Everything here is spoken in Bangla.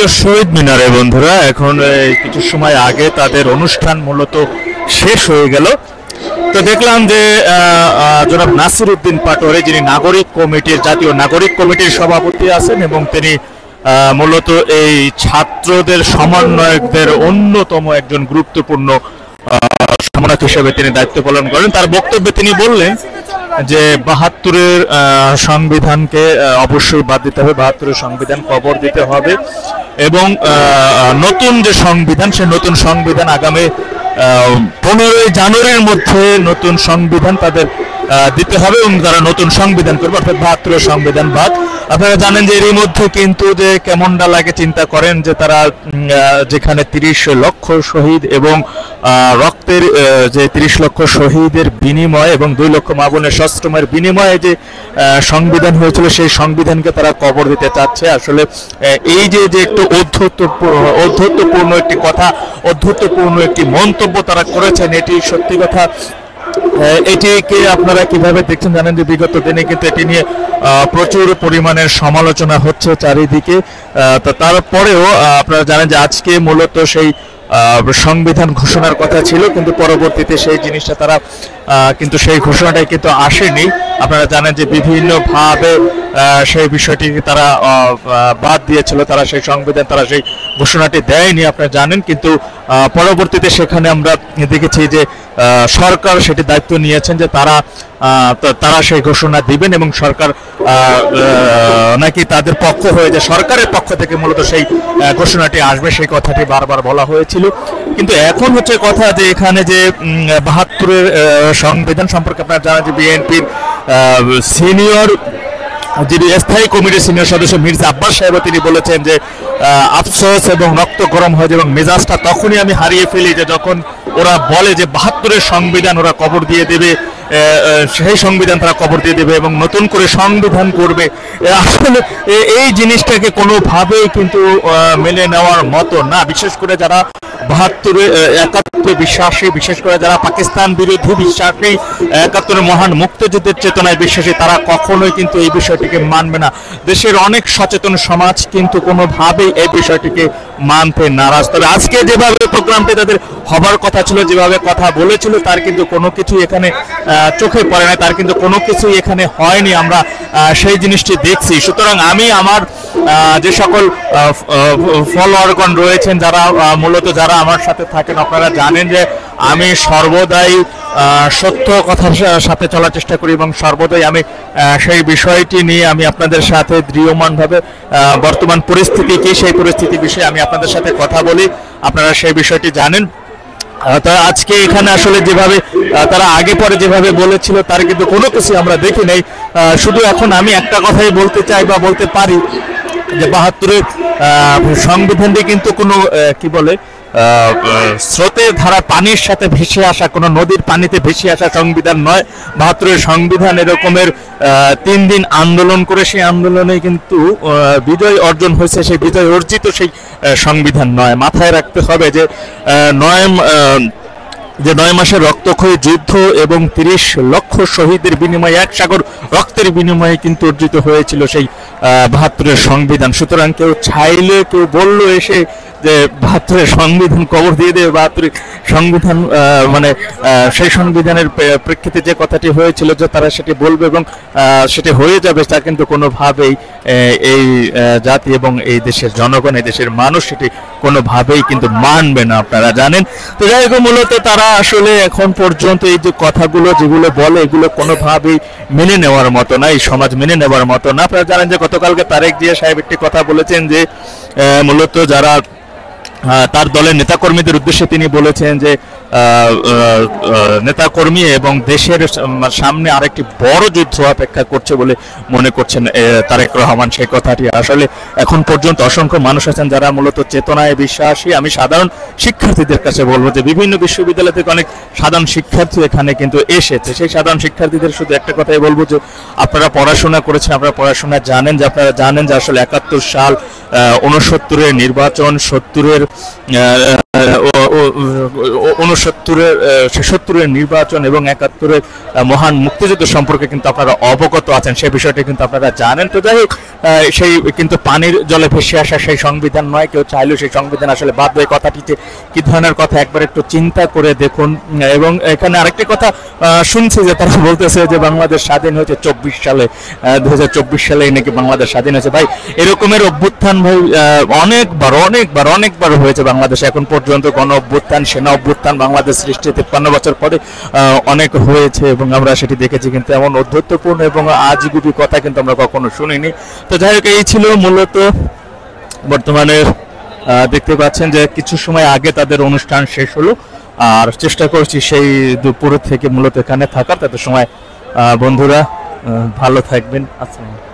প্রিয় শহীদ মিনারে বন্ধুরা, এখন কিছু সময় আগে তাদের অনুষ্ঠান মূলত শেষ হয়ে গেল। তো দেখলাম যে জনাব নাসির উদ্দিন পাটোয়ারি, যিনি নাগরিক কমিটির জাতীয় নাগরিক কমিটির সভাপতি আছেন এবং তিনি মূলত এই ছাত্রদের সমন্বয়কদের অন্যতম একজন গুরুত্বপূর্ণ সমন্বয়ক হিসেবে তিনি দায়িত্ব পালন করেন। তার বক্তব্যে তিনি বললেন যে ৭২-এর সংবিধানকে অবশ্যই বাদ দিতে হবে, ৭২-এর সংবিধান কবর দিতে হবে এবং নতুন যে সংবিধান, সে নতুন সংবিধান আগামী ১৫ই জানুয়ারির মধ্যে নতুন সংবিধান তাদের দিতে হবে এবং তারা নতুন সংবিধান করবে, অর্থাৎ ৭২-এর সংবিধান বাদ। আপনারা জানেন যে এরই মধ্যে কিন্তু যে কেমনটা লাগে চিন্তা করেন যে তারা যেখানে ৩০ লক্ষ শহীদ এবং রক্তের যে ৩০ লক্ষ শহীদের বিনিময়ে এবং ২ লক্ষ মা বোনের সশ্রমের বিনিময়ে যে সংবিধান হয়েছিল, সেই সংবিধানকে তারা কবর দিতে চাচ্ছে। আসলে এই যে একটু ঔদ্ধত্যপূর্ণ একটি কথা, ঔদ্ধত্যপূর্ণ একটি মন্তব্য তারা করেছেন, এটি সত্যি কথা। এটিকে আপনারা কিভাবে দেখছেন জানেন যে বিগত দিনে কিন্তু এটি নিয়ে প্রচুর পরিমাণের সমালোচনা হচ্ছে চারিদিকে। তারপরেও আপনারা জানেন যে আজকে মূলত সেই সংবিধান ঘোষণার কথা ছিল, কিন্তু পরবর্তীতে সেই জিনিসটা তারা কিন্তু সেই ঘোষণাটাই কিন্তু আসেনি। আপনারা জানেন যে বিভিন্নভাবে সেই বিষয়টিকে তারা বাদ দিয়েছিল, তারা সেই সংবিধান, তারা সেই ঘোষণাটি দেয়নি আপনারা জানেন। কিন্তু পরবর্তীতে সেখানে আমরা দেখেছি যে সরকার সেটি দায়িত্ব নিয়েছেন যে তারা সেই ঘোষণা দিবেন এবং সরকার নাকি তাদের পক্ষ হয়ে, যে সরকারের পক্ষ থেকে মূলত সেই ঘোষণাটি আসবে, সেই কথাটি বারবার বলা হয়েছিল। কিন্তু এখন হচ্ছে কথা যে এখানে যে ৭২-এর সংবিধান সম্পর্কে আপনারা জানেন যে বিএনপির সিনিয়র যিনি স্থায়ী কমিটির সিনিয়র সদস্য মির্জা আব্বাস সাহেব, তিনি বলেছেন যে আফসোস এবং রক্ত গরম হয় এবং মেজাজটা তখনই আমি হারিয়ে ফেলি যে যখন ওরা বলে যে ৭২-এর সংবিধান ওরা কবর দিয়ে দেবে, সেই সংবিধান তারা কবর দিয়ে দেবে এবং নতুন করে সংবিধান করবে। আসলে এই জিনিসটাকে কোনোভাবেই কিন্তু মেনে নেওয়ার মতো না। বিশেষ করে যারা ৭২-এ বিশ্বাসী, বিশেষ করে যারা পাকিস্তান বিরোধী বিশ্বাসী, ৭১-এর মহান মুক্তিযুদ্ধের চেতনায় বিশ্বাসী, তারা কখনোই কিন্তু এই বিষয়টিকে মানবে না। দেশের অনেক সচেতন সমাজ কিন্তু কোনোভাবেই এই বিষয়টিকে মানতে নারাজ। তবে আজকে যেভাবে প্রোগ্রামটি তাদের হবার কথা ছিল, যেভাবে কথা বলেছিল, তার কিন্তু কোনো কিছু এখানে চোখে পড়ে না, তার কিন্তু কোনো কিছুই এখানে হয়নি। আমরা সেই জিনিসটি দেখছি। সুতরাং আমি আমার যে সকল ফলোয়ারগণ রয়েছেন, যারা মূলত যারা আমার সাথে থাকেন, আপনারা জানেন যে আমি সর্বদাই সত্য কথার সাথে চলার চেষ্টা করি এবং সর্বদাই আমি সেই বিষয়টি নিয়ে আমি আপনাদের সাথে দৃঢ়মানভাবে বর্তমান পরিস্থিতি কি, সেই পরিস্থিতি বিষয়ে আমি আপনাদের সাথে কথা বলি। আপনারা সেই বিষয়টি জানেন। তা আজকে এখানে আসলে যেভাবে তারা আগে পরে যেভাবে বলেছিল, তার কিন্তু কোনো কিছু আমরা দেখি নাই। শুধু এখন আমি একটা কথাই বলতে চাই বা বলতে পারি যে ৭২-এর সংবিধানটি কিন্তু কোনো কি বলে স্রোতের ধারা পানির সাথে ভেসে আসা, কোনো নদীর পানিতে ভেসে আসা সংবিধান নয়। ৭২-এর সংবিধান এরকমের ৩ দিন আন্দোলন করে সেই আন্দোলনে কিন্তু বিজয় অর্জন হয়েছে, সেই বিজয় অর্জিত সেই সংবিধান নয়। মাথায় রাখতে হবে যে ৯ মাসের রক্তক্ষয়ী যুদ্ধ এবং ৩০ লক্ষ শহীদের বিনিময়ে, ১ সাগর রক্তের বিনিময়ে কিন্তু অর্জিত হয়েছিল সেই ৭২-এর সংবিধান। সুতরাং কেউ চাইলে, কেউ বললো এসে যে ৭২-এর সংবিধান কবর দিয়ে দেবে, ৭২-এর সংবিধান মানে সেই সংবিধানের প্রেক্ষিতে যে কথাটি হয়েছিল যে তারা সেটি বলবে এবং সেটি হয়ে যাবে, তা কিন্তু কোনোভাবেই এই জাতি এবং এই দেশের জনগণ, এই দেশের মানুষ সেটি কোনোভাবেই কিন্তু মানবে না, আপনারা জানেন। তো যাই হোক, মূলত তারা আসলে এখন পর্যন্ত এই যে কথাগুলো যেগুলো বলে, এগুলো কোনোভাবেই মেনে নেওয়ার মতো না, এই সমাজ মেনে নেওয়ার মতো না। আপনারা জানেন যে গতকালকে তারেক জিয়া সাহেব একটি কথা বলেছেন যে মূলত যারা তার দলের নেতাকর্মীদের উদ্দেশ্যে তিনি বলেছেন যে নেতাকর্মী এবং দেশের সামনে আরেকটি বড় যুদ্ধ অপেক্ষা করছে বলে মনে করছেন তারেক রহমান। সেই কথাটি আসলে এখন পর্যন্ত অসংখ্য মানুষ আছেন যারা মূলত চেতনায় বিশ্বাসী। আমি সাধারণ শিক্ষার্থীদের কাছে বলবো যে বিভিন্ন বিশ্ববিদ্যালয় থেকে অনেক সাধারণ শিক্ষার্থী এখানে কিন্তু এসেছে। সেই সাধারণ শিক্ষার্থীদের শুধু একটা কথাই বলবো যে আপনারা পড়াশোনা করেছেন, আপনারা পড়াশোনা জানেন যে আপনারা জানেন যে আসলে ৭১ সাল, ৬৯-এর নির্বাচন, ৭০-এর ঊনসত্তরের ৭৬-এর নির্বাচন এবং ৭১-এর মহান মুক্তিযুদ্ধ সম্পর্কে কিন্তু আপনারা অবগত আছেন, সেই বিষয়টি কিন্তু আপনারা জানেন। তো যাই হোক, সেই কিন্তু পানির জলে ভেসে আসা সেই সংবিধান নয়, কেউ চাইলেও সেই সংবিধান আসলে বাদ দেয়। কথাটিতে কি ধরনের কথা একবার একটু চিন্তা করে দেখুন। এবং এখানে আরেকটি কথা শুনছি যে তারা বলতেছে যে বাংলাদেশ স্বাধীন হয়েছে ২৪ সালে, ২০২৪ সালে নাকি বাংলাদেশ স্বাধীন হয়েছে। ভাই, এরকমের অভ্যুত্থান ভাই অনেকবার হয়েছে বাংলাদেশে এখন পর্যন্ত। গণ অভ্যুত্থান, সেনা অভ্যুত্থান বাংলাদেশ সৃষ্টি ৫৩ বছর পরে অনেক হয়েছে এবং আমরা সেটি দেখেছি, কিন্তু এমন অধ্যত্বপূর্ণ এবং আজগুবি কথা কিন্তু আমরা কখনো শুনিনি। তো যাই হোক, এই ছিল মূলত বর্তমানে দেখতে পাচ্ছেন যে কিছু সময় আগে তাদের অনুষ্ঠান শেষ হলো, আর চেষ্টা করছি সেই দুপুর থেকে মূলত এখানে থাকার। তাদের সময় বন্ধুরা ভালো থাকবেন। আসসালাম।